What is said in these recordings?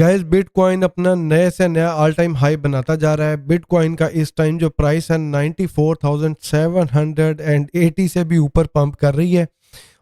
Guys bitcoin अपना नए से नया ऑल टाइम हाई बनाता जा रहा है। बिटकॉइन का इस टाइम जो प्राइस है 94,780 से भी ऊपर पंप कर रही है।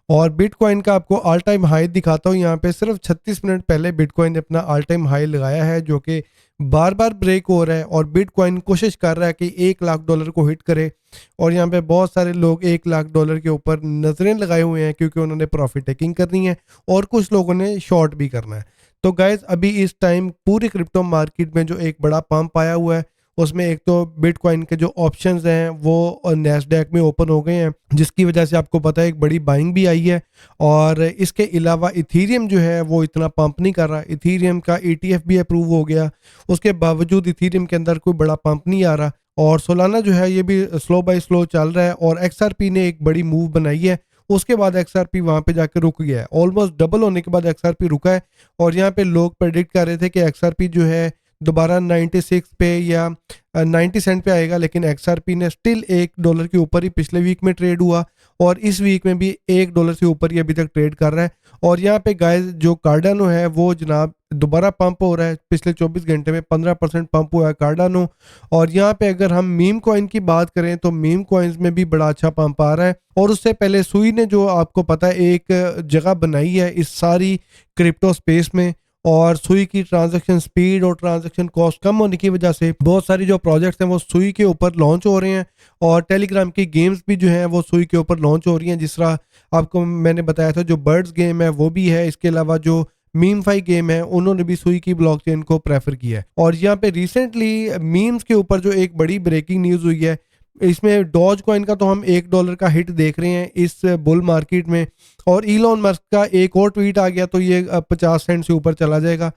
और बिटकॉइन का आपको ऑल टाइम हाई दिखाता हूँ। यहाँ पे सिर्फ 36 मिनट पहले बिटकॉइन ने अपना ऑल टाइम हाई लगाया है, जो कि बार बार ब्रेक हो रहा है। और बिटकॉइन कोशिश कर रहा है कि $1 लाख को हिट करे। और यहाँ पे बहुत सारे लोग $1 लाख के ऊपर नजरें लगाए हुए हैं, क्योंकि उन्होंने प्रॉफिट टेकिंग करनी है और कुछ लोगों ने शॉर्ट भी करना है। तो गाइज अभी इस टाइम पूरी क्रिप्टो मार्केट में जो एक बड़ा पंप आया हुआ है, उसमें एक तो बिटकॉइन के जो ऑप्शंस हैं वो नैस्डैक में ओपन हो गए हैं, जिसकी वजह से आपको पता है एक बड़ी बाइंग भी आई है। और इसके अलावा इथीरियम जो है वो इतना पंप नहीं कर रहा। इथीरियम का ETF भी अप्रूव हो गया, उसके बावजूद इथीरियम के अंदर कोई बड़ा पंप नहीं आ रहा। और सोलाना जो है ये भी स्लो बाय स्लो चल रहा है। और XRP ने एक बड़ी मूव बनाई है, उसके बाद XRP वहां पे जाकर रुक गया है। ऑलमोस्ट डबल होने के बाद XRP रुका है। और यहाँ पे लोग प्रेडिक्ट कर रहे थे कि XRP जो है दोबारा 96 पे या 90 सेंट पे आएगा, लेकिन XRP ने स्टिल $1 के ऊपर ही पिछले वीक में ट्रेड हुआ। और इस वीक में भी $1 से ऊपर ही अभी तक ट्रेड कर रहा है। और यहाँ पे गाइस जो कार्डानो है वो जनाब दोबारा पंप हो रहा है। पिछले 24 घंटे में 15% पंप हुआ है कार्डानो। और यहाँ पे अगर हम मीम कॉइन की बात करें तो मीम कॉइन्स में भी बड़ा अच्छा पंप आ रहा है। और उससे पहले सुई ने जो आपको पता है एक जगह बनाई है इस सारी क्रिप्टो स्पेस में। और सुई की ट्रांजैक्शन स्पीड और ट्रांजैक्शन कॉस्ट कम होने की वजह से बहुत सारी जो प्रोजेक्ट्स हैं वो सुई के ऊपर लॉन्च हो रहे हैं। और टेलीग्राम की गेम्स भी जो हैं वो सुई के ऊपर लॉन्च हो रही हैं। जिस तरह आपको मैंने बताया था जो बर्ड्स गेम है वो भी है। इसके अलावा जो मीमफाई गेम है उन्होंने भी सुई की ब्लॉकचेन को प्रेफर किया है। और यहाँ पे रिसेंटली मीम्स के ऊपर जो एक बड़ी ब्रेकिंग न्यूज हुई है, इसमें डॉज कॉइन का तो हम $1 का हिट देख रहे हैं इस बुल मार्केट में। और इलॉन मस्क का एक और ट्वीट आ गया तो ये 50 सेंट से ऊपर चला जाएगा।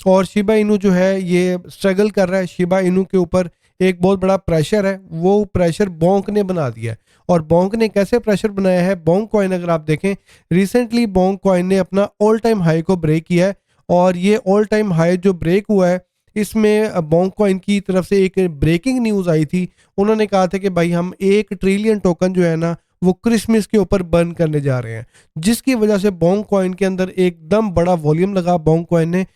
और शिबा इनू जो है ये स्ट्रगल कर रहा है। शिबा इनू के ऊपर एक बहुत बड़ा प्रेशर है, वो प्रेशर बोंक ने बना दिया है। और बोंक ने कैसे प्रेशर बनाया है, बोंक कॉइन अगर आप देखें रिसेंटली बोंक कॉइन ने अपना ऑल टाइम हाई को ब्रेक किया है। और ये ऑल टाइम हाई जो ब्रेक हुआ है इसमें बोंक कॉइन की तरफ से एक ब्रेकिंग न्यूज आई थी। उन्होंने कहा था कि भाई हम 1 ट्रिलियन टोकन जो है ना वो क्रिसमस के ऊपर बर्न करने जा रहे हैं, जिसकी वजह से बोंक कॉइन के अंदर एकदम बड़ा वॉल्यूम लगा। बोंक कॉइन ने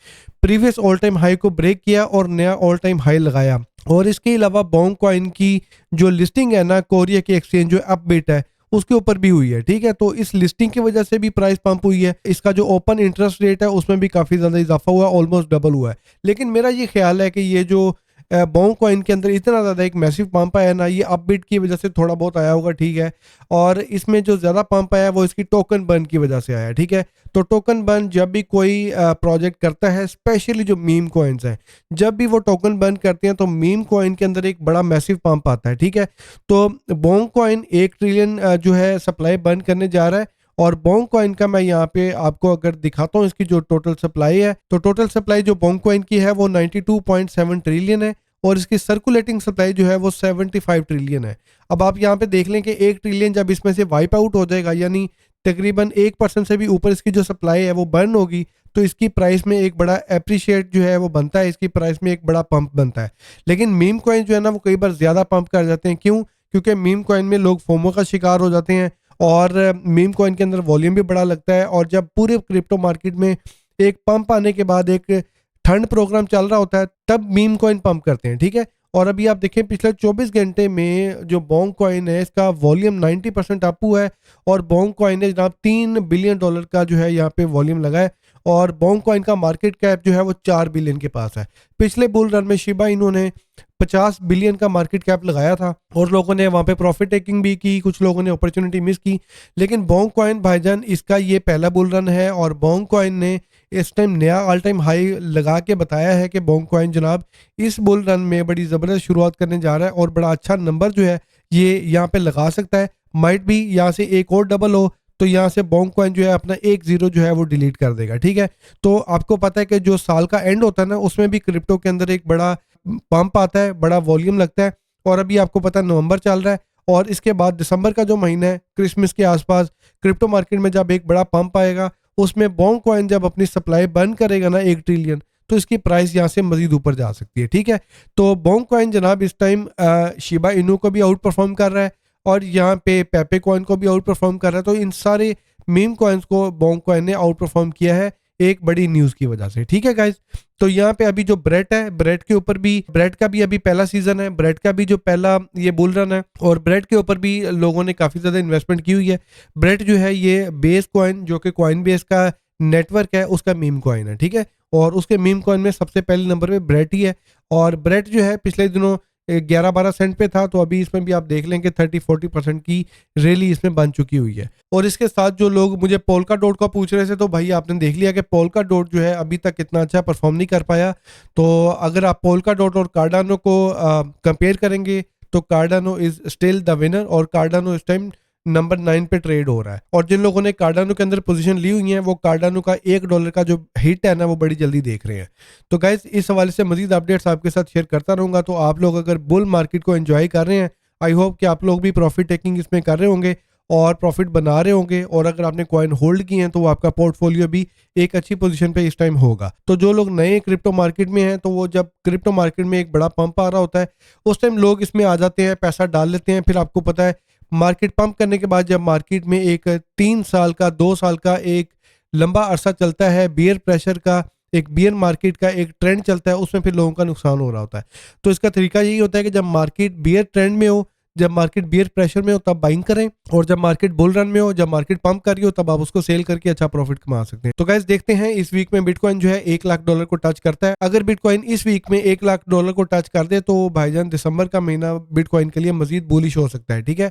प्रीवियस ऑल टाइम हाई को ब्रेक किया और नया ऑल टाइम हाई लगाया। और इसके अलावा बोंक कॉइन की जो लिस्टिंग है ना कोरिया की एक्सचेंज जो अपबिट है उसके ऊपर भी हुई है। ठीक है, तो इस लिस्टिंग की वजह से भी प्राइस पंप हुई है। इसका जो ओपन इंटरेस्ट रेट है उसमें भी काफी ज्यादा इजाफा हुआ है, ऑलमोस्ट डबल हुआ है। लेकिन मेरा ये ख्याल है कि ये जो बोंक कॉइन के अंदर इतना ज़्यादा एक मैसिव पंप आया ना, ये अपबीट की वजह से थोड़ा बहुत आया होगा, ठीक है। और इसमें जो ज़्यादा पंप आया वो इसकी टोकन बर्न की वजह से आया, ठीक है। तो टोकन बर्न जब भी कोई प्रोजेक्ट करता है, स्पेशली जो मीम कॉइन्स हैं, जब भी वो टोकन बर्न करते हैं तो मीम कॉइन के अंदर एक बड़ा मैसिव पंप आता है, ठीक है। तो बोंक कॉइन 1 ट्रिलियन जो है सप्लाई बर्न करने जा रहा है। और बोंक कॉइन का मैं यहाँ पे आपको अगर दिखाता हूँ इसकी जो टोटल सप्लाई है, तो टोटल सप्लाई जो बोंक कॉइन की है वो 92.7 ट्रिलियन है। और इसकी सर्कुलेटिंग सप्लाई जो है वो 75 ट्रिलियन है। अब आप यहाँ पे देख लें कि 1 ट्रिलियन जब इसमें से वाइप आउट हो जाएगा, यानी तकरीबन 1% से भी ऊपर इसकी जो सप्लाई है वो बर्न होगी, तो इसकी प्राइस में एक बड़ा अप्रिशिएट जो है वो बनता है, इसकी प्राइस में एक बड़ा पंप बनता है। लेकिन मीम कॉइन जो है ना वो कई बार ज़्यादा पंप कर जाते हैं। क्यों? क्योंकि मीम कॉइन में लोग फोमो का शिकार हो जाते हैं और मीम कॉइन के अंदर वॉल्यूम भी बड़ा लगता है। और जब पूरे क्रिप्टो मार्केट में एक पंप आने के बाद एक ठंड प्रोग्राम चल रहा होता है तब मीम कॉइन पंप करते हैं, ठीक है। और अभी आप देखें पिछले 24 घंटे में जो बोंक कॉइन है इसका वॉल्यूम 90% अप हुआ है। और बोंक कॉइन ने जनाब $3 बिलियन का जो है यहाँ पे वॉल्यूम लगा है। और बोंक कॉइन का मार्केट कैप जो है वो 4 बिलियन के पास है। पिछले बुल रन में शिबा इन्होंने 50 बिलियन का मार्केट कैप लगाया था और लोगों ने वहां पे प्रॉफिट टेकिंग भी की, कुछ लोगों ने अपॉर्चुनिटी मिस की। लेकिन बोंक कॉइन भाईजान इसका ये पहला बुल रन है और बोंक कॉइन ने इस टाइम नया ऑल टाइम हाई लगा के बताया है कि बोंक कॉइन जनाब इस बुल रन में बड़ी ज़बरदस्त शुरुआत करने जा रहा है और बड़ा अच्छा नंबर जो है ये यहाँ पे लगा सकता है। माइट भी यहाँ से एक और डबल हो तो यहाँ से बोंक कॉइन जो है अपना 1 0 जो है वो डिलीट कर देगा, ठीक है। तो आपको पता है कि जो साल का एंड होता है ना उसमें भी क्रिप्टो के अंदर एक बड़ा पंप आता है, बड़ा वॉल्यूम लगता है। और अभी आपको पता है नवंबर चल रहा है और इसके बाद दिसंबर का जो महीना है क्रिसमस के आसपास क्रिप्टो मार्केट में जब एक बड़ा पंप आएगा उसमें बोंक कॉइन जब अपनी सप्लाई बंद करेगा ना 1 ट्रिलियन, तो इसकी प्राइस यहाँ से मजीद ऊपर जा सकती है, ठीक है। तो बोंक कॉइन जनाब इस टाइम शिबा इनू को भी आउट परफॉर्म कर रहा है और यहाँ पे पेपे कॉइन को भी आउट परफॉर्म कर रहा है। तो इन सारे मीम कॉइन्स को बोंक कॉइन ने आउट परफॉर्म किया है। एक बड़ी न्यूज की वजह से। ठीक है गाइज, तो यहाँ पे अभी जो ब्रेट है, ब्रेट के ऊपर भी, ब्रेट का भी अभी पहला सीजन है, ब्रेट का भी जो पहला ये बुल रन है, और ब्रेट के ऊपर भी लोगों ने काफी ज्यादा इन्वेस्टमेंट की हुई है। ब्रेट जो है ये बेस कॉइन, जो कि कॉइन बेस का नेटवर्क है, उसका मीम कॉइन है। ठीक है, और उसके मीम कॉइन में सबसे पहले नंबर पे ब्रेट ही है। और ब्रेट जो है पिछले दिनों 11-12 सेंट पे था, तो अभी इसमें भी आप देख लें कि 30-40% की रैली इसमें बन चुकी हुई है। और इसके साथ जो लोग मुझे पोल्का डॉट का पूछ रहे थे, तो भाई आपने देख लिया कि पोल्का डॉट जो है अभी तक इतना अच्छा परफॉर्म नहीं कर पाया। तो अगर आप पोल्का डॉट और कार्डानो को कंपेयर करेंगे तो Cardano is still the winner, और कार्डानो इस टाइम नंबर 9 पे ट्रेड हो रहा है। और जिन लोगों ने कार्डानो के अंदर पोजीशन ली हुई है, वो कार्डानो का $1 का जो हिट है ना, वो बड़ी जल्दी देख रहे हैं। तो गाइज इस हवाले से मजीद अपडेट्स आपके साथ शेयर करता रहूंगा। तो आप लोग अगर बुल मार्केट को एंजॉय कर रहे हैं, आई होप कि आप लोग भी प्रॉफिट टेकिंग इसमें कर रहे होंगे और प्रॉफिट बना रहे होंगे। और अगर आपने कॉइन होल्ड किए हैं तो वो आपका पोर्टफोलियो भी एक अच्छी पोजीशन पे इस टाइम होगा। तो जो लोग नए क्रिप्टो मार्केट में हैं, तो वो जब क्रिप्टो मार्केट में एक बड़ा पंप आ रहा होता है, उस टाइम लोग इसमें आ जाते हैं, पैसा डाल लेते हैं। फिर आपको पता है मार्केट पंप करने के बाद जब मार्केट में एक 3 साल का 2 साल का एक लंबा अरसा चलता है बियर प्रेशर का, एक बियर मार्केट का एक ट्रेंड चलता है, उसमें फिर लोगों का नुकसान हो रहा होता है। तो इसका तरीका यही होता है कि जब मार्केट बियर ट्रेंड में हो, जब मार्केट बियर प्रेशर में हो, तब बाइंग करें, और जब मार्केट बुल रन में हो, जब मार्केट पंप कर रही हो, तब आप उसको सेल करके अच्छा प्रॉफिट कमा सकते हैं। तो गाइस देखते हैं इस वीक में बिटकॉइन जो है $1 लाख को टच करता है। अगर बिटकॉइन इस वीक में $1 लाख को टच कर दे, तो भाईजान दिसंबर का महीना बिटकॉइन के लिए मजीद बुलिश हो सकता है। ठीक है,